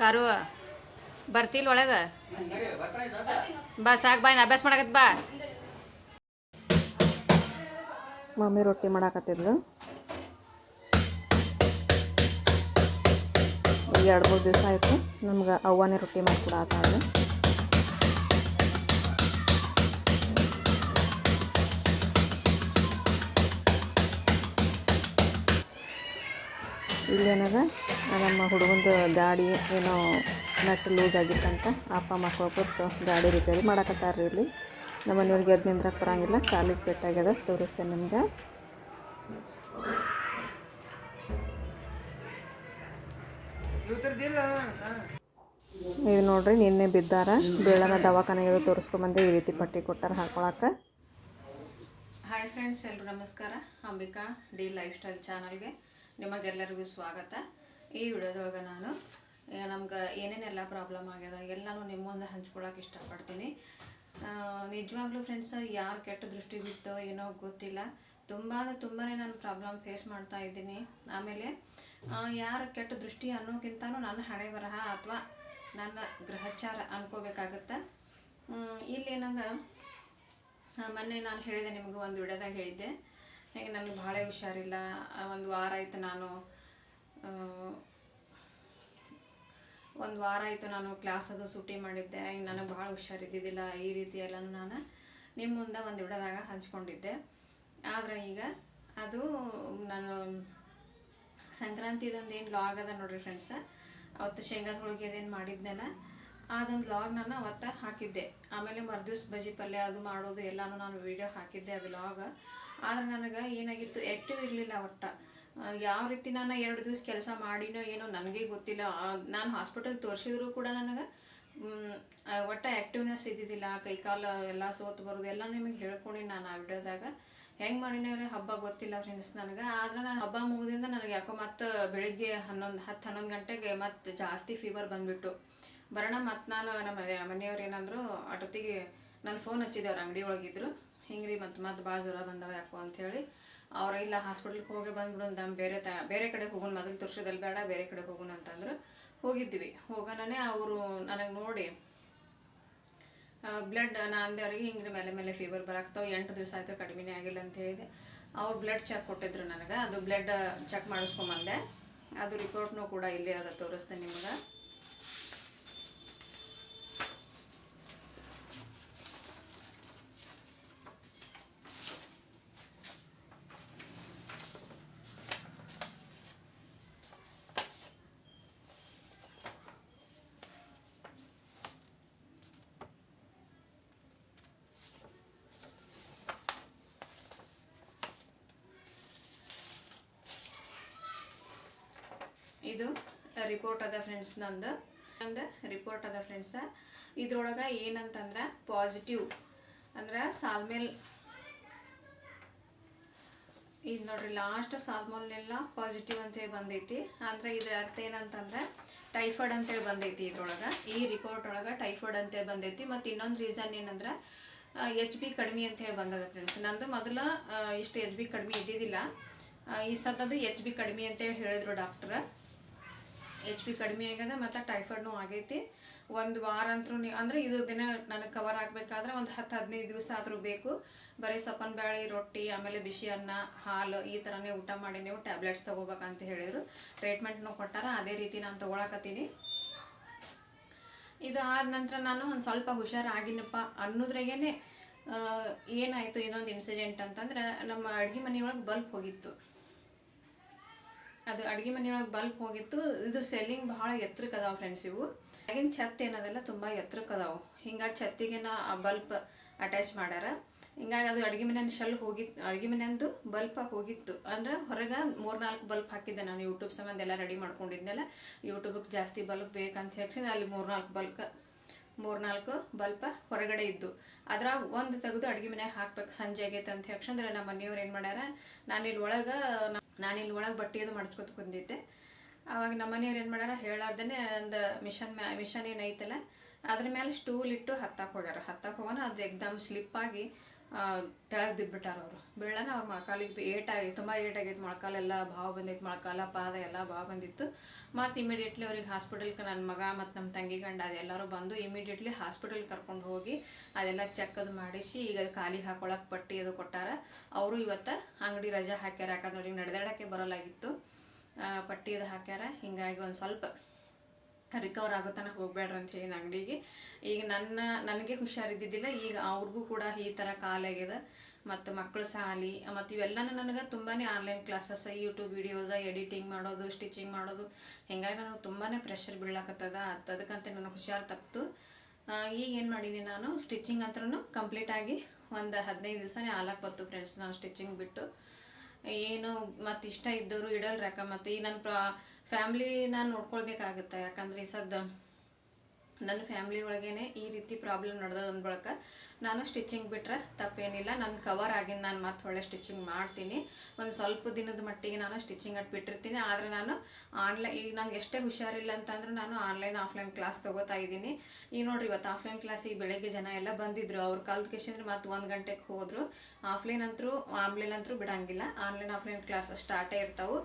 Car ಬರ್ತಿಲ್ ಒಳಗೆ ಬಾ ಸಾಕು ಬಾ ಅಭ್ಯಾಸ ಮಾಡಕತ್ ಬಾ. ಮಮ್ಮಿ ರೊಟ್ಟಿ ಮಾಡಾಕತ್ತಿದ್ಲು. 2-3 ದಿವಸ ಆಯಿತು ನಮ್ಗೆ ಅವ್ವನೇ ರೊಟ್ಟಿ ಮಾಡಿಕೊಡತ್ತಾಳೆ. ಇಲ್ಲೇನದ ನಮ್ಮ ಹುಡುಗಂದು ಗಾಡಿ ಏನೋ ನಟ್ ಲೂಸ್ ಆಗಿತ್ತಂತ ಅಪ್ಪ ಮಕ್ಕಳು ಕೊಟ್ಟು ಗಾಡಿ ರಿಪೇರಿ ಮಾಡಕತ್ತಾರ್ರಿ. ಇಲ್ಲಿ ನಮ್ಮ ಮನೆಯವ್ರಿಗೆ ಎದ್ದು ನಿಂದ್ರಕ್ಕೆ ಬರೋಂಗಿಲ್ಲ, ಕಾಲಿಗೆ ಪೆಟ್ಟಾಗ್ಯದ. ತೋರಿಸ್ತೇನೆ ನಿಮ್ಗೆ. ಇದು ನೋಡ್ರಿ, ನಿನ್ನೆ ಬಿದ್ದಾರ. ಬೇಳನ ದವಾಖಾನೆಗೆ ತೋರಿಸ್ಕೊಂಬಂದೆ. ಈ ರೀತಿ ಪಟ್ಟಿ ಕೊಟ್ಟಾರ ಹಾಕೊಳಕ್ಕೆ. ಹಾಯ್ ಫ್ರೆಂಡ್ಸ್, ಎಲ್ಲರೂ ನಮಸ್ಕಾರ. ಅಂಬಿಕಾ ಡಿ ಲೈಫ್ ಸ್ಟೈಲ್ ಚಾನಲ್ಗೆ ನಿಮಗೆಲ್ಲರಿಗೂ ಸ್ವಾಗತ. ಈ ವಿಡಿಯೋದೊಳಗೆ ನಾನು ನಮ್ಗೆ ಏನೇನೆಲ್ಲ ಪ್ರಾಬ್ಲಮ್ ಆಗ್ಯದ ಎಲ್ಲನೂ ನಿಮ್ಮ ಮುಂದೆ ಹಂಚ್ಕೊಳಕ್ಕೆ ಇಷ್ಟಪಡ್ತೀನಿ. ನಿಜವಾಗ್ಲೂ ಫ್ರೆಂಡ್ಸ್, ಯಾರು ಕೆಟ್ಟ ದೃಷ್ಟಿ ಬಿತ್ತೋ ಏನೋ ಗೊತ್ತಿಲ್ಲ. ತುಂಬಾ ನಾನು ಪ್ರಾಬ್ಲಮ್ ಫೇಸ್ ಮಾಡ್ತಾ ಇದ್ದೀನಿ. ಆಮೇಲೆ ಯಾರು ಕೆಟ್ಟ ದೃಷ್ಟಿ ಅನ್ನೋಕ್ಕಿಂತನೂ ನನ್ನ ಹಣೆ ಬರಹ ಅಥವಾ ನನ್ನ ಗ್ರಹಚಾರ ಅನ್ಕೋಬೇಕಾಗತ್ತೆ. ಇಲ್ಲೇನಂದ್ರೆ ಮೊನ್ನೆ ನಾನು ಹೇಳಿದೆ ನಿಮಗೂ, ಒಂದು ವಿಡಿಯೋದಾಗ ಹೇಳಿದ್ದೆ, ಹೇಗೆ ನನಗೆ ಭಾಳ ಹುಷಾರಿಲ್ಲ, 1 ವಾರ ಆಯಿತು ನಾನು ಕ್ಲಾಸ್ ಅದು ಸೂಟಿ ಮಾಡಿದ್ದೆ, ಹಿಂಗೆ ನನಗೆ ಭಾಳ ಹುಷಾರಿದ್ದಿದ್ದಿಲ್ಲ. ಈ ರೀತಿ ಎಲ್ಲ ನಾನು ನಿಮ್ಮ ಮುಂದೆ ಒಂದು ವಿಡಿಯೋದಾಗ ಹಂಚ್ಕೊಂಡಿದ್ದೆ. ಆದರೆ ಈಗ ಅದು ನಾನು ಸಂಕ್ರಾಂತಿದೊಂದು ಏನು ಲಾಗ್ ಅದ ನೋಡ್ರಿ ಫ್ರೆಂಡ್ಸ್, ಅವತ್ತು ಶೇಂಗಾದ ಹೋಳಿಗೆ ಅದೇನು ಮಾಡಿದ್ನಲ್ಲ, ಅದೊಂದು ಲಾಗ್ ನಾನು ಅವತ್ತು ಹಾಕಿದ್ದೆ. ಆಮೇಲೆ ಮರುದಿವ್ಸ ಬಜ್ಜಿ ಪಲ್ಯ ಅದು ಮಾಡೋದು ಎಲ್ಲನೂ ನಾನು ವಿಡಿಯೋ ಹಾಕಿದ್ದೆ, ಅದು ಲಾಗ್. ಆದರೆ ನನಗೆ ಏನಾಗಿತ್ತು, ಆ್ಯಕ್ಟಿವ್ ಇರಲಿಲ್ಲ. ಒಟ್ಟು ಯಾವ ರೀತಿ ನಾನು 2 ದಿವಸ ಕೆಲಸ ಮಾಡಿನೋ ಏನೋ ನನಗೆ ಗೊತ್ತಿಲ್ಲ. ನಾನು ಹಾಸ್ಪಿಟಲ್ ತೋರಿಸಿದ್ರು ಕೂಡ ನನಗೆ ಒಟ್ಟು ಆ್ಯಕ್ಟಿವ್ನೆಸ್ ಇದ್ದಿದ್ದಿಲ್ಲ. ಕೈಕಾಲು ಎಲ್ಲ ಸೋತು ಬರೋದು ಎಲ್ಲ ನಿಮಗೆ ಹೇಳ್ಕೊಂಡು ನಾನು ಆ ವಿಡಿಯೋದಾಗ ಹೆಂಗೆ ಮಾಡಿನೋ ಹಬ್ಬ ಗೊತ್ತಿಲ್ಲ ಫ್ರೆಂಡ್ಸ್ ನನಗೆ. ಆದರೆ ನಾನು ಹಬ್ಬ ಮುಗಿದಿಂದ ನನಗೆ ಯಾಕೋ ಮತ್ತು ಬೆಳಿಗ್ಗೆ 10-11 ಗಂಟೆಗೆ ಮತ್ತು ಜಾಸ್ತಿ ಫೀವರ್ ಬಂದುಬಿಟ್ಟು ಬರೋಣ. ಮತ್ತು ನಾನು ನಮ್ಮ ಮನೆಯವ್ರು ಏನಂದ್ರು, ಅಟೊತ್ತಿಗೆ ನಾನು ಫೋನ್ ಹಚ್ಚಿದ್ದೆ, ಅವ್ರು ಅಂಗಡಿ ಒಳಗಿದ್ರು. ಹಿಂಗೆ ರೀ ಮತ್ತು ಭಾಳ ಜ್ವರ ಬಂದವ ಯಾಕೋ ಅಂಥೇಳಿ. ಅವ್ರು ಇಲ್ಲ ಹಾಸ್ಪಿಟ್ಲಿಗೆ ಹೋಗಿ ಬಂದ್ಬಿಡು ಅಂತ, ಬೇರೆ ಕಡೆಗೆ ಹೋಗೋಣ, ಮೊದಲು ತೋರಿಸೋದಲ್ಲಿ ಬೇಡ, ಬೇರೆ ಕಡೆಗೆ ಹೋಗೋಣ ಅಂತಂದ್ರು. ಹೋಗಿದ್ವಿ. ಹೋಗೋಣನೇ ಅವರು ನನಗೆ ನೋಡಿ ಬ್ಲಡ್, ನಾನು ಅಂದವ್ರಿಗೆ ಹಿಂಗೆ ಮೇಲೆ ಫೀವರ್ ಬರಾಕ್ತಾವೆ, 8 ದಿವಸ ಆಯಿತು ಕಡಿಮೆನೇ ಆಗಿಲ್ಲ ಅಂತ ಹೇಳಿದೆ. ಅವ್ರು ಬ್ಲಡ್ ಚೆಕ್ ಕೊಟ್ಟಿದ್ರು ನನಗೆ. ಅದು ಬ್ಲಡ್ ಚೆಕ್ ಮಾಡಿಸ್ಕೊಂಬಂದೆ. ಅದು ರಿಪೋರ್ಟ್ನೂ ಕೂಡ ಇಲ್ಲೇ ಅದ, ತೋರಿಸ್ತೇನೆ ನಿಮ್ಗೆ. ಇದು ರಿಪೋರ್ಟ್ ಅದ ಫ್ರೆಂಡ್ಸ್, ನಂದು ರಿಪೋರ್ಟ್ ಅದ ಫ್ರೆಂಡ್ಸ. ಇದ್ರೊಳಗೆ ಏನಂತಂದ್ರೆ ಪಾಸಿಟಿವ್ ಅಂದ್ರೆ ಸಾಲ್ಮೇಲ್, ಇದು ನೋಡ್ರಿ ಲಾಸ್ಟ್ ಸಾಲ್ಮೋನೆಲ್ಲ ಪಾಸಿಟಿವ್ ಅಂತೇಳಿ ಬಂದೈತಿ. ಅಂದರೆ ಇದರ ಅರ್ಥ ಏನಂತಂದ್ರೆ ಟೈಫಾಯ್ಡ್ ಅಂತೇಳಿ ಬಂದೈತಿ. ಇದ್ರೊಳಗೆ ಈ ರಿಪೋರ್ಟ್ ಒಳಗೆ ಟೈಫಾಯ್ಡ್ ಅಂತೇಳಿ ಬಂದೈತಿ. ಮತ್ತು ಇನ್ನೊಂದು ರೀಸನ್ ಏನಂದ್ರೆ HB ಕಡಿಮೆ ಅಂತೇಳಿ ಬಂದದ ಫ್ರೆಂಡ್ಸ್. ನಂದು ಮೊದಲು ಇಷ್ಟು HB ಕಡಿಮೆ ಇದ್ದಿದ್ದಿಲ್ಲ. ಈ ಸತದು HB ಕಡಿಮೆ ಅಂತೇಳಿ ಹೇಳಿದ್ರು ಡಾಕ್ಟ್ರ. HB ಕಡಿಮೆ ಆಗ್ಯದ ಮತ್ತು ಟೈಫಾಯ್ಡ್ನೂ ಆಗೈತಿ. 1 ವಾರ ಅಂತರೂ ಅಂದರೆ ಇದು ದಿನ ನನಗೆ ಕವರ್ ಆಗಬೇಕಾದ್ರೆ ಒಂದು 10-15 ದಿವಸ ಆದರೂ ಬೇಕು. ಬರೀ ಸಪ್ಪನ ಬ್ಯಾಳಿ, ರೊಟ್ಟಿ, ಆಮೇಲೆ ಬಿಸಿ ಅನ್ನ, ಹಾಲು ಈ ಥರನೇ ಊಟ ಮಾಡಿ ನೀವು ಟ್ಯಾಬ್ಲೆಟ್ಸ್ ತೊಗೋಬೇಕಂತ ಹೇಳಿದರು. ಟ್ರೀಟ್ಮೆಂಟ್ನೂ ಕೊಟ್ಟಾರ. ಅದೇ ರೀತಿ ನಾನು ತೊಗೊಳಕತ್ತೀನಿ. ಇದು ಆದ ನಂತರ ನಾನು ಒಂದು ಸ್ವಲ್ಪ ಹುಷಾರಾಗಿನಪ್ಪ ಅನ್ನೋದ್ರಾಗೇ ಏನಾಯಿತು, ಇನ್ನೊಂದು ಇನ್ಸಿಡೆಂಟ್ ಅಂತಂದ್ರೆ, ನಮ್ಮ ಅಡುಗೆ ಮನೆಯೊಳಗೆ ಬಲ್ಬ್ ಹೋಗಿತ್ತು. ಅದು ಅಡುಗೆ ಮನೆಯೊಳಗೆ ಬಲ್ಬ್ ಹೋಗಿತ್ತು. ಇದು ಸೆಲ್ಲಿಂಗ್ ಭಾಳ ಎತ್ತರಕ್ಕೆ ಅದಾವೆ ಫ್ರೆಂಡ್ಸ್. ಇವು ಆಗಿನ ಛತ್ ಏನದೆಲ್ಲ ತುಂಬ ಎತ್ತರಕ್ಕೆ ಅದಾವೆ. ಹಿಂಗಾಗಿ ಛತ್ತಿಗೆ ಆ ಬಲ್ಬ್ ಅಟ್ಯಾಚ್ ಮಾಡ್ಯಾರ. ಹಿಂಗಾಗಿ ಅದು ಅಡುಗೆ ಮನೆಯಿಂದ ಅಡುಗೆ ಮನೆಯಂದು ಬಲ್ಪ್ ಹೋಗಿತ್ತು. ಅಂದ್ರೆ ಹೊರಗೆ 3-4 ಬಲ್ಪ್ ಹಾಕಿದ್ದೆ ನಾನು. ಯೂಟ್ಯೂಬ್ ಸಂಬಂಧ ಎಲ್ಲ ರೆಡಿ ಮಾಡ್ಕೊಂಡಿದ್ನೆಲ್ಲ. ಯೂಟ್ಯೂಬಿಗೆ ಜಾಸ್ತಿ ಬಲ್ಬ್ ಬೇಕಂತ ಹೇಳಿ ಅಲ್ಲಿ 3-4 ಬಲ್ಪ್ ಹೊರಗಡೆ ಇದ್ದು. ಅದ್ರಾಗ ಒಂದು ತೆಗೆದು ಅಡುಗೆ ಮನೆಯಾಗ ಹಾಕ್ಬೇಕು, ಸಂಜೆ ಆಗೈತೆ ಅಂತ ಹೇಳಿ ನಮ್ಮ ಮನೆಯವ್ರು ಏನು ಮಾಡ್ಯಾರ, ನಾನಿಲ್ಲಿ ಒಳಗೆ ಬಟ್ಟೆ ಅದು ಮಡ್ಚ್ಕೊತ ಕುಂದಿದ್ದೆ. ಆವಾಗ ನಮ್ಮ ಮನೆಯವ್ರು ಏನು ಮಾಡ್ಯಾರ, ಹೇಳಾರ್ದೇ ಒಂದು ಮಿಷನ್ ಏನೈತಲ್ಲ ಅದ್ರ ಮೇಲೆ ಸ್ಟೂಲ್ ಇಟ್ಟು ಹತ್ತಕ್ಕೆ ಹೋಗ್ಯಾರ. ಅದು ಎಕ್ದಮ್ ಸ್ಲಿಪ್ಪಾಗಿ ತೆಳಗೆ ಬಿದ್ದುಬಿಟ್ಟಾರ ಅವರು. ಬೀಳನ ಅವ್ರ ಮೊಳಕಾಲಿಗೆ ತುಂಬ ಏಟಾಗೈತೆ, ಮೊಳಕಾಲೆಲ್ಲ ಭಾವ ಬಂದೈತೆ, ಮೊಳಕಾಲ ಪಾದ ಎಲ್ಲ ಭಾವ ಬಂದಿತ್ತು. ಮತ್ತು ಇಮಿಡಿಯೇಟ್ಲಿ ಅವ್ರಿಗೆ ಹಾಸ್ಪಿಟಲ್ಗೆ ನನ್ನ ಮಗ ಮತ್ತು ನಮ್ಮ ತಂಗಿ ಗಂಡ ಅದೆಲ್ಲರೂ ಬಂದು ಇಮಿಡಿಯೇಟ್ಲಿ ಹಾಸ್ಪಿಟಲ್ಗೆ ಕರ್ಕೊಂಡು ಹೋಗಿ ಅದೆಲ್ಲ ಚೆಕ್ ಅದು ಮಾಡಿಸಿ ಈಗ ಅದು ಖಾಲಿ ಹಾಕೊಳಕ್ಕೆ ಪಟ್ಟಿ ಅದು ಕೊಟ್ಟಾರ. ಅವರು ಇವತ್ತು ಅಂಗಡಿ ರಜೆ ಹಾಕ್ಯಾರ, ಯಾಕಂದ್ರೆ ಅವ್ರಿಗೆ ನಡೆದಾಡೋಕ್ಕೆ ಬರೋಲಾಗಿತ್ತು. ಪಟ್ಟಿ ಅದು ಹಾಕ್ಯಾರ. ಹೀಗಾಗಿ ಒಂದು ಸ್ವಲ್ಪ ರಿಕವರ್ ಆಗೋ ತನಕ ಹೋಗ್ಬೇಡ್ರಿ ಅಂತ ಹೇಳಿ ಅಂಗಡಿಗೆ. ಈಗ ನನಗೆ ಹುಷಾರಿದ್ದಿದ್ದಿಲ್ಲ, ಈಗ ಅವ್ರಿಗೂ ಕೂಡ ಈ ಥರ ಕಾಲಾಗ್ಯದ. ಮತ್ತು ಮಕ್ಕಳು ಸಾಲಿ ಮತ್ತು ಇವೆಲ್ಲನೂ ನನಗೆ ತುಂಬಾ ಆನ್ಲೈನ್ ಕ್ಲಾಸಸ್, ಯೂಟ್ಯೂಬ್ ವಿಡಿಯೋಸ, ಎಡಿಟಿಂಗ್ ಮಾಡೋದು, ಸ್ಟಿಚಿಂಗ್ ಮಾಡೋದು, ಹೀಗಾಗಿ ನನಗೆ ತುಂಬಾ ಪ್ರೆಷರ್ ಬೀಳಾಕತ್ತದ. ಅದಕ್ಕಂತ ನನಗೆ ಹುಷಾರು ತಪ್ಪಿತು. ಈಗ ಏನು ಮಾಡೀನಿ, ನಾನು ಸ್ಟಿಚಿಂಗ್ ಅಂತೂ ಕಂಪ್ಲೀಟಾಗಿ ಒಂದು 15 ದಿವಸನೇ ಆಲಕ್ಕೆ ಬತ್ತು ಫ್ರೆಂಡ್ಸ್. ನಾನು ಸ್ಟಿಚಿಂಗ್ ಬಿಟ್ಟು ಏನು ಮತ್ತು ಇಷ್ಟ ಇದ್ದವರು ಇಡಲ್ರಕ್ಕ. ಮತ್ತು ಈ ನನ್ನ ಫ್ಯಾಮ್ಲಿ ನಾನು ನೋಡ್ಕೊಳ್ಬೇಕಾಗುತ್ತೆ, ಯಾಕಂದ್ರೆ ಈ ಸದ್ದ ನನ್ನ ಫ್ಯಾಮ್ಲಿ ಒಳಗೇನೆ ಈ ರೀತಿ ಪ್ರಾಬ್ಲಮ್ ನಡೆದ ಅಂದ ಬಳಿಕ ನಾನು ಸ್ಟಿಚಿಂಗ್ ಬಿಟ್ಟರೆ ತಪ್ಪೇನಿಲ್ಲ. ನನ್ನ ಕವರ್ ಆಗಿದ್ದು ನಾನು ಮತ್ತೆ ಒಳ್ಳೆ ಸ್ಟಿಚಿಂಗ್ ಮಾಡ್ತೀನಿ. ಒಂದು ಸ್ವಲ್ಪ ದಿನದ ಮಟ್ಟಿಗೆ ನಾನು ಸ್ಟಿಚಿಂಗ್ ಅಟ್ಟು ಬಿಟ್ಟಿರ್ತೀನಿ. ಆದರೆ ನಾನು ಈಗ ನನಗೆ ಎಷ್ಟೇ ಹುಷಾರಿಲ್ಲ ಅಂತಂದ್ರೆ ನಾನು ಆಫ್ಲೈನ್ ಕ್ಲಾಸ್ ತೊಗೋತಾ ಇದ್ದೀನಿ. ಈಗ ನೋಡಿರಿ, ಇವತ್ತು ಆಫ್ಲೈನ್ ಕ್ಲಾಸಿಗೆ ಬೆಳಗ್ಗೆ ಜನ ಎಲ್ಲ ಬಂದಿದ್ದರು. ಅವ್ರು ಕಲ್ತ್ಕೇಶಂದ್ರೆ ಮತ್ತು 1 ಗಂಟೆಗೆ ಹೋದರು. ಆನ್ಲೈನ್ ಅಂತರೂ ಬಿಡಂಗಿಲ್ಲ. ಆಫ್ಲೈನ್ ಕ್ಲಾಸ್ ಸ್ಟಾರ್ಟೇ ಇರ್ತಾವೆ.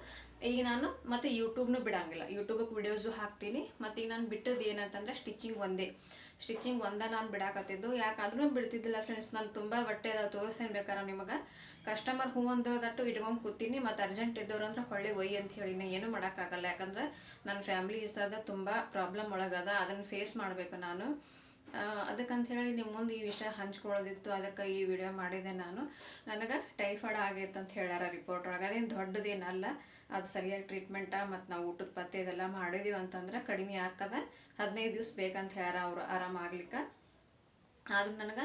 ಈಗ ನಾನು ಮತ್ತು ಯೂಟ್ಯೂಬ್ನು ಬಿಡಂಗಿಲ್ಲ, ಯೂಟ್ಯೂಬಿಗೆ ವಿಡಿಯೋಸು ಹಾಕ್ತೀನಿ. ಮತ್ತು ಈಗ ನಾನು ಬಿಟ್ಟದ್ದು ಏನಂತಂದ್ರೆ ಸ್ಟಿಚಿಂಗ್ ಒಂದೇ ನಾನು ಬಿಡಾಕತ್ತಿದ್ದು. ಯಾಕಾದ್ರೂ ಬಿಡ್ತಿದ್ದಿಲ್ಲ ಫ್ರೆಂಡ್ಸ್. ನಾನು ತುಂಬ ಬಟ್ಟೆ ಅದಾವ, ತೋರಿಸೇನು ಬೇಕಾರೆ ನಿಮಗೆ. ಕಸ್ಟಮರ್ ಹೂ ಅಂದೋದಟ್ಟು ಇಟ್ಕೊಂಡು ಕೂತೀನಿ. ಮತ್ತು ಅರ್ಜೆಂಟ್ ಇದ್ದವ್ರು ಅಂದ್ರೆ ಹೊಳ್ಳಿ ಒಯ್ಯಿ ಅಂತ ಹೇಳಿ ಏನೂ ಮಾಡೋಕ್ಕಾಗಲ್ಲ. ಯಾಕಂದ್ರೆ ನನ್ನ ಫ್ಯಾಮ್ಲಿ ಇಸದ ತುಂಬ ಪ್ರಾಬ್ಲಮ್ ಒಳಗದ, ಅದನ್ನು ಫೇಸ್ ಮಾಡಬೇಕು ನಾನು. ಅದಕ್ಕಂತ ಹೇಳಿ ನಿಮ್ಮ ಮುಂದೆ ಈ ವಿಷಯ ಹಂಚ್ಕೊಳ್ಳೋದಿತ್ತು, ಅದಕ್ಕೆ ಈ ವಿಡಿಯೋ ಮಾಡಿದೆ ನಾನು. ನನಗೆ ಟೈಫಾಯ್ಡ್ ಆಗೈತೆ ಅಂತ ಹೇಳ್ಯಾರ ರಿಪೋರ್ಟ್ ಒಳಗೆ. ಅದೇನು ದೊಡ್ಡದೇನಲ್ಲ, ಅದು ಸರಿಯಾಗಿ ಟ್ರೀಟ್ಮೆಂಟ್ ಮತ್ತು ನಾವು ಊಟದ ಪತ್ತೆ ಇದೆಲ್ಲ ಮಾಡಿದೀವಿ ಅಂತಂದ್ರೆ ಕಡಿಮೆ ಆಗ್ತದೆ. 15 ದಿವಸ ಬೇಕಂತ ಹೇಳ್ಯಾರ ಅವರು ಆರಾಮಾಗ್ಲಿಕ್ಕೆ. ಆದ್ರೂ ನನಗೆ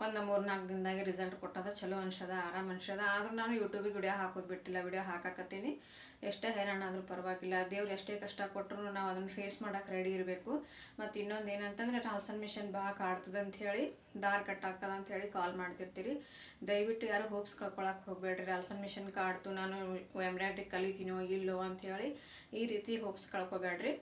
ಒಂದು 3-4 ದಿನದಾಗೆ ರಿಸಲ್ಟ್ ಕೊಟ್ಟದ, ಚಲೋ ಅನ್ಸದ, ಆರಾಮ್ ಅನ್ಸದ. ಆದ್ರೂ ನಾನು ಯೂಟ್ಯೂಬಿಗೆ ವಿಡಿಯೋ ಹಾಕೋದು ಬಿಟ್ಟಿಲ್ಲ, ವಿಡಿಯೋ ಹಾಕಾಕತ್ತೀನಿ. ಎಷ್ಟೇ ಹೈರಾಣ ಆದರೂ ಪರವಾಗಿಲ್ಲ, ದೇವ್ರು ಎಷ್ಟೇ ಕಷ್ಟ ಕೊಟ್ಟರು ನಾವು ಅದನ್ನು ಫೇಸ್ ಮಾಡೋಕೆ ರೆಡಿ ಇರಬೇಕು. ಮತ್ತು ಇನ್ನೊಂದು ಏನಂತಂದರೆ ಟ್ರಾನ್ಸ್ಫರ್ಮೇಷನ್ ಭಾಳ ಕಾಡ್ತದೆ ಅಂಥೇಳಿ, ದಾರ್ ಕಟ್ಟಾಗ್ತದ ಅಂಥೇಳಿ ಕಾಲ್ ಮಾಡ್ತಿರ್ತೀರಿ. ದಯವಿಟ್ಟು ಯಾರು ಹೋಪ್ಸ್ ಕಳ್ಕೊಳಕ್ಕೆ ಹೋಗಬೇಡ್ರಿ. ಟ್ರಾನ್ಸ್ಫರ್ಮೇಷನ್ ಕಾಡ್ತು, ನಾನು ಎಂಬ್ರಾಯ್ಡ್ರಿ ಕಲಿತೀನೋ ಇಲ್ಲೋ ಅಂಥೇಳಿ ಈ ರೀತಿ ಹೋಪ್ಸ್ ಕಳ್ಕೊಬೇಡ್ರಿ.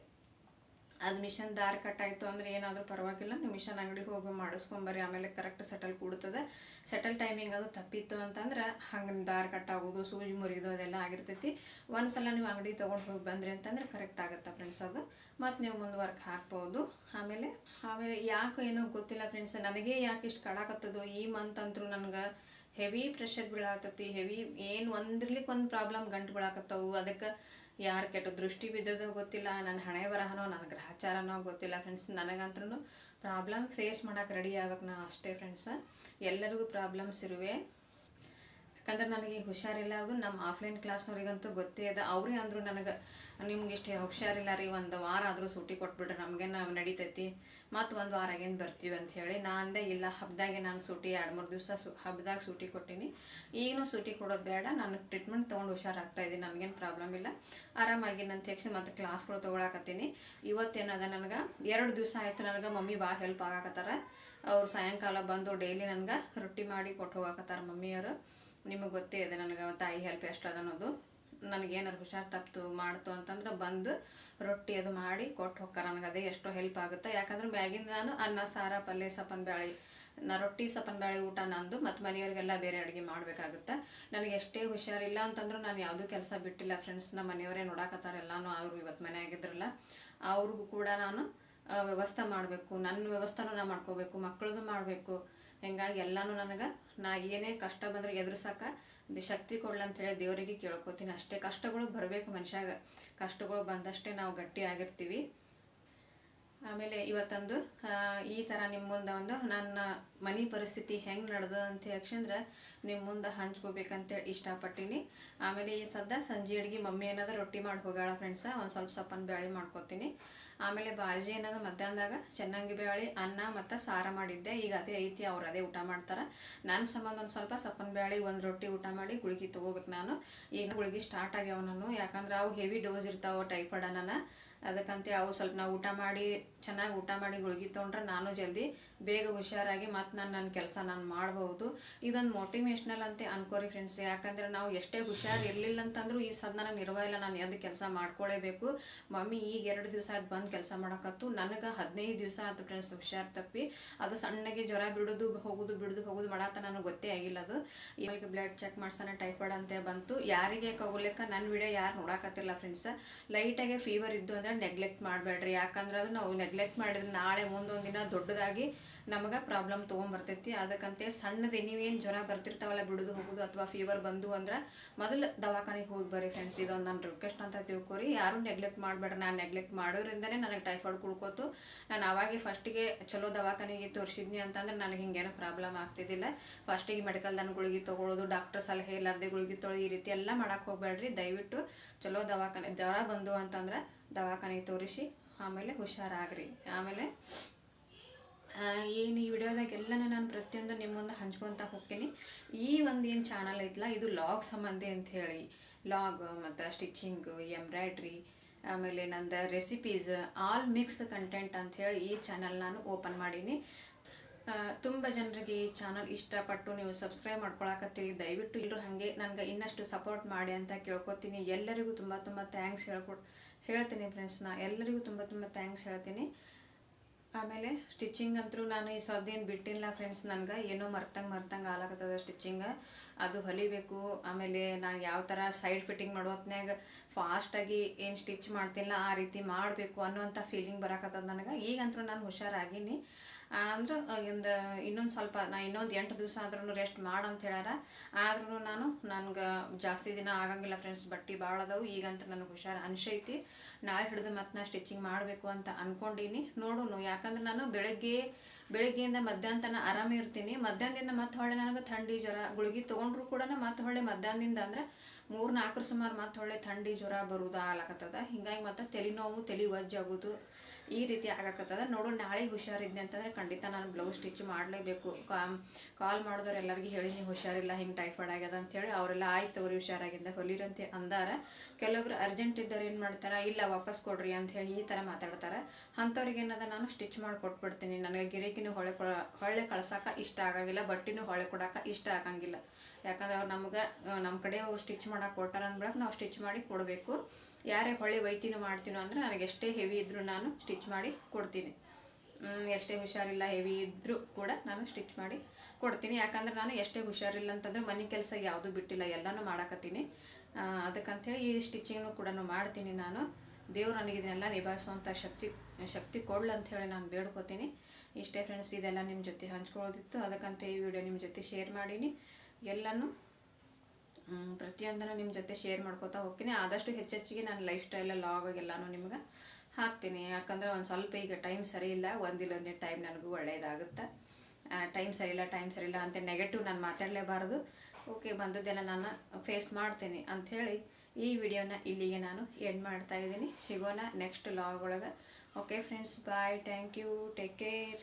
ಅದು ಮಿಷನ್ ದಾರ ಕಟ್ಟಾಯಿತು ಅಂದರೆ ಏನಾದರೂ ಪರವಾಗಿಲ್ಲ, ನೀವು ಮಿಷನ್ ಅಂಗಡಿಗೆ ಹೋಗಿ ಮಾಡಿಸ್ಕೊಂಬರ್ರಿ. ಆಮೇಲೆ ಕರೆಕ್ಟ್ ಸೆಟಲ್ ಕೂಡ್ತದೆ. ಸೆಟಲ್ ಟೈಮಿಂಗ್ ಅದು ತಪ್ಪಿತ್ತು ಅಂತಂದ್ರೆ ಹಂಗೆ ದಾರ ಕಟ್ಟಾಗೋದು, ಸೂಜಿ ಮುರಿದು ಅದೆಲ್ಲ ಆಗಿರ್ತೈತಿ. ಒಂದು ಸಲ ನೀವು ಅಂಗಡಿ ತೊಗೊಂಡು ಹೋಗಿ ಬಂದ್ರಿ ಅಂತಂದ್ರೆ ಕರೆಕ್ಟ್ ಆಗುತ್ತೆ ಫ್ರೆಂಡ್ಸ್ ಅದು. ಮತ್ತು ನೀವು ಮುಂದುವರ್ಕ್ ಹಾಕ್ಬೋದು. ಆಮೇಲೆ ಯಾಕೆ ಏನೋ ಗೊತ್ತಿಲ್ಲ ಫ್ರೆಂಡ್ಸ್, ನನಗೆ ಯಾಕೆ ಇಷ್ಟು ಕಡಾಕತ್ತದೋ ಈ ಮಂತ್ ಅಂತೂ ನನಗೆ ಹೆವಿ ಪ್ರೆಷರ್ ಬೀಳಾಕತ್ತಿ. ಏನು ಒಂದು ಪ್ರಾಬ್ಲಮ್ ಗಂಟು ಬೀಳಾಕತ್ತವು. ಅದಕ್ಕೆ ಯಾರು ಕೆಟ್ಟ ದೃಷ್ಟಿ ಬಿದ್ದದೋ ಗೊತ್ತಿಲ್ಲ, ನನ್ನ ಹಣೆ ಬರಹನೋ ನನ್ನ ಗ್ರಹಚಾರನೋ ಗೊತ್ತಿಲ್ಲ ಫ್ರೆಂಡ್ಸ್. ನನಗಂತೂ ಪ್ರಾಬ್ಲಮ್ ಫೇಸ್ ಮಾಡೋಕೆ ರೆಡಿ ಆಗ್ಬೇಕು ನಾ ಅಷ್ಟೇ ಫ್ರೆಂಡ್ಸ. ಎಲ್ಲರಿಗೂ ಪ್ರಾಬ್ಲಮ್ಸ್ ಇರುವೆ. ಯಾಕಂದ್ರೆ ನನಗೆ ಹುಷಾರಿಲ್ಲಾರ್ದು ನಮ್ಮ ಆಫ್ಲೈನ್ ಕ್ಲಾಸ್ನವ್ರಿಗಂತೂ ಗೊತ್ತೇ ಇದೆ. ಅವರೇ ಅಂದರು ನನಗೆ, ನಿಮ್ಗೆ ಇಷ್ಟು ಹುಷಾರಿಲ್ಲ ರೀ, 1 ವಾರ ಆದರೂ ಸೂಟಿ ಕೊಟ್ಬಿಟ್ರೆ ನಮಗೇನು ನಡೀತೈತಿ, ಮತ್ತು 1 ವಾರ ಆಗೇನು ಬರ್ತೀವಿ ಅಂಥೇಳಿ. ನಾನು ಅಂದೆ ಇಲ್ಲ, ಹಬ್ಬದಾಗೆ ನಾನು ಸೂಟಿ 2-3 ದಿವಸ ಹಬ್ಬದಾಗ ಸೂಟಿ ಕೊಟ್ಟೀನಿ. ಈಗಲೂ ಸೂಟಿ ಕೊಡೋದು ಬೇಡ, ನಾನು ಟ್ರೀಟ್ಮೆಂಟ್ ತೊಗೊಂಡು ಹುಷಾರಾಗ್ತಾಯಿದ್ದೀನಿ, ನನಗೇನು ಪ್ರಾಬ್ಲಮ್ ಇಲ್ಲ, ಆರಾಮಾಗಿ ನನ್ನ ತೆಗ್ಸಿ ಮತ್ತು ಕ್ಲಾಸ್ಗಳು ತೊಗೊಳಕತ್ತೀನಿ. ಇವತ್ತೇನದ ನನಗೆ 2 ದಿವಸ ಆಯಿತು ನನಗೆ ಮಮ್ಮಿ ಭಾಳ ಹೆಲ್ಪ್ ಆಗಾಕತ್ತಾರ. ಅವ್ರು ಸಾಯಂಕಾಲ ಬಂದು ಡೈಲಿ ನನಗೆ ರೊಟ್ಟಿ ಮಾಡಿ ಕೊಟ್ಟು ಹೋಗಾಕತ್ತಾರ ಮಮ್ಮಿಯವರು. ನಿಮಗೆ ಗೊತ್ತೇ ಇದೆ ನನಗೆ ತಾಯಿ ಹೆಲ್ಪ್ ಎಷ್ಟು ಅದ ಅನ್ನೋದು. ನನಗೇನಾರು ಹುಷಾರು ತಪ್ಪಿತು ಮಾಡ್ತು ಅಂತಂದ್ರೆ ಬಂದು ರೊಟ್ಟಿ ಅದು ಮಾಡಿ ಕೊಟ್ಟು ಹೋಗ್ತಾರೆ. ನನಗೆ ಅದೇ ಎಷ್ಟೋ ಹೆಲ್ಪ್ ಆಗುತ್ತೆ. ಯಾಕಂದ್ರೆ ಮ್ಯಾಗಿಂದ ನಾನು ಅನ್ನ ಸಾರ ಪಲ್ಯ ಸಪ್ಪನ ಬ್ಯಾಳಿ ರೊಟ್ಟಿ ಸಪ್ಪನ ಬ್ಯಾಳಿ ಊಟ ನಂದು, ಮತ್ತು ಮನೆಯವ್ರಿಗೆಲ್ಲ ಬೇರೆ ಅಡುಗೆ ಮಾಡಬೇಕಾಗುತ್ತೆ. ನನಗೆ ಎಷ್ಟೇ ಹುಷಾರಿಲ್ಲ ಅಂತಂದ್ರೂ ನಾನು ಯಾವುದೂ ಕೆಲಸ ಬಿಟ್ಟಿಲ್ಲ ಫ್ರೆಂಡ್ಸ್. ನಮ್ಮ ಮನೆಯವರೇ ನೋಡಾಕತ್ತಾರೆ ಎಲ್ಲನೂ. ಅವರು ಇವತ್ತು ಮನೆ ಆಗಿದ್ರಲ್ಲ, ಅವ್ರಿಗೂ ಕೂಡ ನಾನು ವ್ಯವಸ್ಥೆ ಮಾಡಬೇಕು, ನನ್ನ ವ್ಯವಸ್ಥೆನೂ ನಾನು ಮಾಡ್ಕೋಬೇಕು, ಮಕ್ಕಳದು ಮಾಡಬೇಕು. ಹಿಂಗಾಗಿ ಎಲ್ಲನೂ ನನಗೆ ನಾ ಏನೇ ಕಷ್ಟ ಬಂದರೆ ಎದುರಿಸೋಕೆ ಶಕ್ತಿ ಕೊಡ್ಲಂತೇಳಿ ದೇವರಿಗೆ ಕೇಳ್ಕೊತೀನಿ ಅಷ್ಟೇ. ಕಷ್ಟಗಳು ಬರಬೇಕು ಮನುಷ್ಯಾಗ, ಕಷ್ಟಗಳು ಬಂದಷ್ಟೇ ನಾವು ಗಟ್ಟಿ ಆಗಿರ್ತೀವಿ. ಆಮೇಲೆ ಇವತ್ತೊಂದು ಈ ಥರ ನಿಮ್ಮ ಮುಂದೆ ಒಂದು ನನ್ನ ಮನೆ ಪರಿಸ್ಥಿತಿ ಹೆಂಗೆ ನಡೆದ ಅಂತ ಹೇಳ್ಕಂದ್ರೆ ನಿಮ್ಮ ಮುಂದೆ ಹಂಚ್ಕೋಬೇಕಂತೇಳಿ ಇಷ್ಟಪಟ್ಟೀನಿ. ಆಮೇಲೆ ಈ ಸಂಜೆ ಅಡುಗೆ ಮಮ್ಮಿ ಏನಾದ್ರು ರೊಟ್ಟಿ ಮಾಡಿ ಹೋಗ್ಯಾಳ ಫ್ರೆಂಡ್ಸ, ಒಂದು ಸ್ವಲ್ಪ ಸಪ್ಪನ ಬ್ಯಾಳಿ ಮಾಡ್ಕೊತೀನಿ. ಆಮೇಲೆ ಬಾಜಿ ಏನದ ಮಧ್ಯಾಹ್ನದಾಗ ಚೆನ್ನಾಗಿ ಬ್ಯಾಳಿ ಅನ್ನ ಮತ್ತು ಸಾರ ಮಾಡಿದ್ದೆ. ಈಗ ಅದೇ ಐತಿ, ಅವ್ರು ಅದೇ ಊಟ ಮಾಡ್ತಾರೆ. ನನ್ನ ಸಂಬಂಧ ಒಂದು ಸ್ವಲ್ಪ ಸಪ್ಪನ ಬ್ಯಾಳಿ 1 ರೊಟ್ಟಿ ಊಟ ಮಾಡಿ ಗುಳಿಗೆ ತೊಗೋಬೇಕು ನಾನು. ಈಗ ಗುಳಿಗೆ ಸ್ಟಾರ್ಟ್ ಆಗ್ಯಾವ ನಾನು, ಯಾಕಂದ್ರೆ ಅವು ಹೆವಿ ಡೋಸ್ ಇರ್ತಾವೆ ಟೈಫಾಯ್ಡ್ ಅನ್ನನ. ಅದಕ್ಕಂತೆ ಅವು ಸ್ವಲ್ಪ ನಾವು ಚೆನ್ನಾಗಿ ಊಟ ಮಾಡಿ ಗುಳಿಗೆ ತೊಗೊಂಡ್ರೆ ನಾನು ಜಲ್ದಿ ಬೇಗ ಹುಷಾರಾಗಿ ಮತ್ತು ನನ್ನ ಕೆಲಸ ನಾನು ಮಾಡ್ಬೋದು. ಇದೊಂದು ಮೋಟಿವೇಶ್ನಲ್ ಅಂತ ಅನ್ಕೋರಿ ಫ್ರೆಂಡ್ಸ್. ಯಾಕಂದರೆ ನಾವು ಎಷ್ಟೇ ಹುಷಾರು ಇರಲಿಲ್ಲ ಅಂತಂದ್ರೂ ಈ ಸದ್ ನನಗೆ ನಿರ್ವಹಿಲ್ಲ, ನಾನು ಎದ್ದು ಕೆಲಸ ಮಾಡ್ಕೊಳ್ಳೇಬೇಕು. ಮಮ್ಮಿ ಈಗ 2 ದಿವಸ ಆಯ್ತು ಬಂದು ಕೆಲಸ ಮಾಡೋಕತ್ತು, ನನಗೆ 15 ದಿವಸ ಆಯ್ತು ಫ್ರೆಂಡ್ಸ್ ಹುಷಾರು ತಪ್ಪಿ. ಅದು ಸಣ್ಣಗೆ ಜ್ವರ ಬಿಡೋದು ಹೋಗೋದು ಮಾಡತ್ತ ನನಗೆ ಗೊತ್ತೇ ಆಗಿಲ್ಲ. ಅದು ಇವಾಗ ಬ್ಲಡ್ ಚೆಕ್ ಮಾಡ್ಸೋಣ ಟೈಫಾಯ್ಡ್ ಅಂತ ಬಂತು. ಯಾರಿಗೆ ಕಗೋಲೆಕ್ಕ ನನ್ನ ವಿಡಿಯೋ ಯಾರು ನೋಡಕತ್ತಿಲ್ಲ ಫ್ರೆಂಡ್ಸ್. ಲೈಟಾಗೆ ಫೀವರ್ ಇದ್ದು ಅಂದರೆ ನೆಗ್ಲೆಕ್ಟ್ ಮಾಡಬೇಡ್ರಿ. ಯಾಕಂದ್ರೆ ಅದು ನಾವು ನೆಗ್ಲೆಕ್ಟ್ ಮಾಡಿದ್ರೆ ನಾಳೆ ಮುಂದೊಂದು ದಿನ ದೊಡ್ಡದಾಗಿ ನಮಗೆ ಪ್ರಾಬ್ಲಮ್ ತೊಗೊಂಬರ್ತೈತಿ. ಅದಕ್ಕಂತೆ ಸಣ್ಣದು ನೀವೇನು ಜ್ವರ ಬರ್ತಿರ್ತಾವಲ್ಲ ಬಿಡೋದು ಹೋಗೋದು ಅಥವಾ ಫೀವರ್ ಬಂದು ಅಂದ್ರೆ ಮೊದಲು ದವಾಖಾನೆಗೆ ಹೋಗಿ ಬರ್ರಿ ಫ್ರೆಂಡ್ಸ್. ಇದೊಂದು ನನ್ನ ರಿಕ್ವೆಸ್ಟ್ ಅಂತ ತಿಳ್ಕೊರಿ. ಯಾರು ನೆಗ್ಲೆಕ್ಟ್ ಮಾಡಬೇಡ್ರಿ. ನಾನು ನೆಗ್ಲೆಕ್ಟ್ ಮಾಡೋದ್ರಿಂದನೇ ನನಗೆ ಟೈಫಾಯ್ಡ್ ಕುಡ್ಕೋತು. ನಾನು ಅವಾಗೆ ಫಸ್ಟಿಗೆ ಚಲೋ ದವಾಖಾನೆಗೆ ತೋರಿಸಿದ್ನಿ ಅಂತಂದ್ರೆ ನನಗೆ ಹಿಂಗೇನೋ ಪ್ರಾಬ್ಲಮ್ ಆಗ್ತಿದ್ದಿಲ್ಲ. ಫಸ್ಟಿಗೆ ಮೆಡಿಕಲ್ದನ್ನು ಗುಳಿಗೆ ತೊಗೊಳ್ಳೋದು, ಡಾಕ್ಟರ್ ಸಲಹೆ ಇಲ್ಲಾರ್ದೆ ಗುಳಿಗೆ ತೊಗೊಳ್ಳೋದು, ಈ ರೀತಿ ಎಲ್ಲ ಮಾಡಕ್ಕೆ ಹೋಗ್ಬೇಡ್ರಿ. ದಯವಿಟ್ಟು ಚಲೋ ದವಾಖಾನೆ ಜ್ವರ ಬಂದು ಅಂತಂದ್ರೆ ದವಾಖಾನೆಗೆ ತೋರಿಸಿ ಆಮೇಲೆ ಹುಷಾರಾಗ್ರಿ. ಆಮೇಲೆ ಏನು ಈ ವಿಡಿಯೋದಾಗ ಎಲ್ಲನೂ ನಾನು ಪ್ರತಿಯೊಂದು ನಿಮ್ಮ ಮುಂದೆ ಹಂಚ್ಕೊತ ಹೋಗ್ತೀನಿ. ಈ ಒಂದು ಏನು ಚಾನಲ್ ಐತಲ್ಲ ಇದು ಲಾಗ್ ಸಂಬಂಧಿ ಅಂಥೇಳಿ, ಲಾಗ್ ಮತ್ತು ಸ್ಟಿಚಿಂಗು, ಎಂಬ್ರಾಯ್ಡ್ರಿ, ಆಮೇಲೆ ನಂದು ರೆಸಿಪೀಸ್ ಆಲ್ ಮಿಕ್ಸ್ ಕಂಟೆಂಟ್ ಅಂಥೇಳಿ ಈ ಚಾನಲ್ ನಾನು ಓಪನ್ ಮಾಡೀನಿ. ತುಂಬ ಜನರಿಗೆ ಈ ಚಾನಲ್ ಇಷ್ಟಪಟ್ಟು ನೀವು ಸಬ್ಸ್ಕ್ರೈಬ್ ಮಾಡ್ಕೊಳಕತ್ತೀರಿ. ದಯವಿಟ್ಟು ಎಲ್ಲರೂ ಹಾಗೆ ನನಗೆ ಇನ್ನಷ್ಟು ಸಪೋರ್ಟ್ ಮಾಡಿ ಅಂತ ಕೇಳ್ಕೊತೀನಿ. ಎಲ್ಲರಿಗೂ ತುಂಬ ಥ್ಯಾಂಕ್ಸ್ ಹೇಳ್ತೀನಿ ಫ್ರೆಂಡ್ಸ್. ಎಲ್ಲರಿಗೂ ತುಂಬ ಥ್ಯಾಂಕ್ಸ್ ಹೇಳ್ತೀನಿ. ಆಮೇಲೆ ಸ್ಟಿಚಿಂಗ್ ಅಂತೂ ನಾನು ಈ ಸದ್ದೇನು ಬಿಟ್ಟಿಲ್ಲ ಫ್ರೆಂಡ್ಸ್. ನನಗೆ ಏನೋ ಮರ್ತಂಗೆ ಆಗ್ಲಕತ್ತದ ಸ್ಟಿಚಿಂಗ್. ಅದು ಹೊಲಿಬೇಕು. ಆಮೇಲೆ ನಾನು ಯಾವ ಥರ ಸೈಡ್ ಫಿಟ್ಟಿಂಗ್ ಮಾಡೋ ಹೊತ್ನ್ಯಾಗ ಫಾಸ್ಟಾಗಿ ಏನು ಸ್ಟಿಚ್ ಮಾಡ್ತಿಲ್ಲ ಆ ರೀತಿ ಮಾಡಬೇಕು ಅನ್ನೋವಂಥ ಫೀಲಿಂಗ್ ಬರಕತ್ತದ ನನಗೆ. ಈಗಂತೂ ನಾನು ಹುಷಾರಾಗೀನಿ. ಅಂದ್ರೆ ಇನ್ನೊಂದು ಸ್ವಲ್ಪ ಇನ್ನೊಂದು 8 ದಿವಸ ಆದ್ರೂ ರೆಸ್ಟ್ ಮಾಡಂತ ಹೇಳ್ಯಾರ. ಆದ್ರೂ ನನಗೆ ಜಾಸ್ತಿ ದಿನ ಆಗಂಗಿಲ್ಲ ಫ್ರೆಂಡ್ಸ್. ಬಟ್ಟೆ ಭಾಳ ಅದಾವು. ಈಗಂತ ನನಗೆ ಹುಷಾರು ಅನಿಸೈತಿ. ನಾಳೆ ಹಿಡಿದು ಮತ್ತು ನಾನು ಸ್ಟಿಚಿಂಗ್ ಮಾಡಬೇಕು ಅಂತ ಅಂದ್ಕೊಂಡೀನಿ. ನೋಡೋಣ. ಯಾಕಂದ್ರೆ ನಾನು ಬೆಳಗ್ಗೆಯಿಂದ ಮಧ್ಯಾಹ್ನ ತನಕ ಆರಾಮೇ ಇರ್ತೀನಿ. ಮಧ್ಯಾಹ್ನದಿಂದ ಮತ್ತೆ ಹೊಳ್ಳೆ ನನಗೆ ಥಂಡಿ ಜ್ವರ ಗುಳಿಗೆ ತೊಗೊಂಡ್ರು ಕೂಡ ಮತ್ತೆ ಹೊಳ್ಳೆ ಮಧ್ಯಾಹ್ನದಿಂದ ಅಂದ್ರೆ 3-4 ಸುಮಾರು ಮತ್ತೆ ಹೊಳ್ಳೆ ಥಂಡಿ ಜ್ವರ ಬರೋದು ಆಗ್ಲಕತ್ತದ. ಹಿಂಗಾಗಿ ಮತ್ತೆ ತಲೆನೋವು, ತಲೆ ಒಜ್ಜಾಗೋದು ಈ ರೀತಿ ಆಗಕತ್ತದ. ನೋಡು ನಾಳೆ ಹುಷಾರಿದ್ದೆ ಅಂತಂದರೆ ಖಂಡಿತ ನಾನು ಬ್ಲೌಸ್ ಸ್ಟಿಚ್ ಮಾಡಲೇಬೇಕು. ಕಾಲ್ ಮಾಡಿದವ್ರು ಎಲ್ಲರಿಗೂ ಹೇಳಿ ನೀವು ಹುಷಾರಿಲ್ಲ, ಹಿಂಗೆ ಟೈಫಾಯ್ಡ್ ಆಗ್ಯದ ಅಂಥೇಳಿ. ಅವರೆಲ್ಲ ಆಯ್ತು ಅವ್ರು ಹುಷಾರಾಗಿದ್ದ ಹೊಲಿರಂತೆ ಅಂದಾರ. ಕೆಲವೊಬ್ರು ಅರ್ಜೆಂಟ್ ಇದ್ದಾರೆ ಏನು ಮಾಡ್ತಾರೆ, ಇಲ್ಲ ವಾಪಸ್ ಕೊಡ್ರಿ ಅಂಥೇಳಿ ಈ ಥರ ಮಾತಾಡ್ತಾರೆ. ಅಂಥವ್ರಿಗೆ ಏನದ ನಾನು ಸ್ಟಿಚ್ ಮಾಡಿ ಕೊಟ್ಬಿಡ್ತೀನಿ. ನನಗೆ ಗಿರಾಕಿನೂ ಹೊಳ್ಳೆ ಕಳ್ಸೋಕೆ ಇಷ್ಟ ಆಗಂಗಿಲ್ಲ, ಬಟ್ಟೆನೂ ಹೊಳೆ ಕೊಡೋಕೆ ಇಷ್ಟ ಆಗಂಗಿಲ್ಲ. ಯಾಕಂದ್ರೆ ಅವ್ರು ನಮ್ಮ ಕಡೆ ಅವ್ರು ಸ್ಟಿಚ್ ಮಾಡೋಕೆ ಕೊಟ್ಟಾರ ಅಂದ್ಬಿಡಕ್ಕೆ ನಾವು ಸ್ಟಿಚ್ ಮಾಡಿ ಕೊಡಬೇಕು. ಯಾರೇ ಹೊಳ್ಳಿ ಒಯ್ತೀನೋ ಮಾಡ್ತೀನೋ ಅಂದರೆ ನನಗೆ ಎಷ್ಟೇ ಹೆವಿ ಇದ್ದರೂ ನಾನು ಸ್ಟಿಚ್ ಮಾಡಿ ಕೊಡ್ತೀನಿ. ಎಷ್ಟೇ ಹುಷಾರಿಲ್ಲ ಹೆವಿ ಇದ್ದರೂ ಕೂಡ ನಾನು ಸ್ಟಿಚ್ ಮಾಡಿ ಕೊಡ್ತೀನಿ. ಯಾಕಂದ್ರೆ ನಾನು ಎಷ್ಟೇ ಹುಷಾರಿಲ್ಲ ಅಂತಂದರೆ ಮನೆ ಕೆಲಸ ಯಾವುದೂ ಬಿಟ್ಟಿಲ್ಲ, ಎಲ್ಲನೂ ಮಾಡಕತ್ತೀನಿ. ಅದಕ್ಕಂಥೇಳಿ ಈ ಸ್ಟಿಚಿಂಗ್ನು ಕೂಡ ಮಾಡ್ತೀನಿ ನಾನು. ದೇವ್ರು ನನಗೆ ಇದನ್ನೆಲ್ಲ ನಿಭಾಯಿಸುವಂಥ ಶಕ್ತಿ ಕೊಡ್ಲು ಅಂಥೇಳಿ ನಾನು ಬೇಡ್ಕೋತೀನಿ. ಇಷ್ಟೇ ಫ್ರೆಂಡ್ಸ್, ಇದೆಲ್ಲ ನಿಮ್ಮ ಜೊತೆ ಹಂಚ್ಕೊಳ್ಳೋದಿತ್ತು. ಅದಕ್ಕಂತ ಈ ವಿಡಿಯೋ ನಿಮ್ಮ ಜೊತೆ ಶೇರ್ ಮಾಡೀನಿ. ಎಲ್ಲನೂ ಪ್ರತಿಯೊಂದನ್ನು ನಿಮ್ಮ ಜೊತೆ ಶೇರ್ ಮಾಡ್ಕೋತಾ ಹೋಗ್ತೀನಿ. ಆದಷ್ಟು ಹೆಚ್ಚೆಚ್ಚಿಗೆ ನಾನು ಲೈಫ್ ಸ್ಟೈಲ ಲಾಗೆಲ್ಲನೂ ನಿಮ್ಗೆ ಹಾಕ್ತೀನಿ. ಯಾಕಂದರೆ ಒಂದು ಸ್ವಲ್ಪ ಈಗ ಟೈಮ್ ಸರಿ ಇಲ್ಲ, ಒಂದಿಲ್ಲೊಂದೇ ಟೈಮ್ ನನಗೂ ಒಳ್ಳೆಯದಾಗುತ್ತೆ. ಟೈಮ್ ಸರಿಯಿಲ್ಲ ಅಂತ ನೆಗೆಟಿವ್ ನಾನು ಮಾತಾಡಲೇಬಾರ್ದು. ಓಕೆ, ಬಂದದ್ದೆಲ್ಲ ನಾನು ಫೇಸ್ ಮಾಡ್ತೀನಿ ಅಂಥೇಳಿ ಈ ವಿಡಿಯೋನ ಇಲ್ಲಿಗೆ ನಾನು ಎಂಡ್ ಮಾಡ್ತಾಯಿದ್ದೀನಿ. ಸಿಗೋಣ ನೆಕ್ಸ್ಟ್ ಲಾಗ್ ಒಳಗೆ. Okay friends, bye, thank you, take care.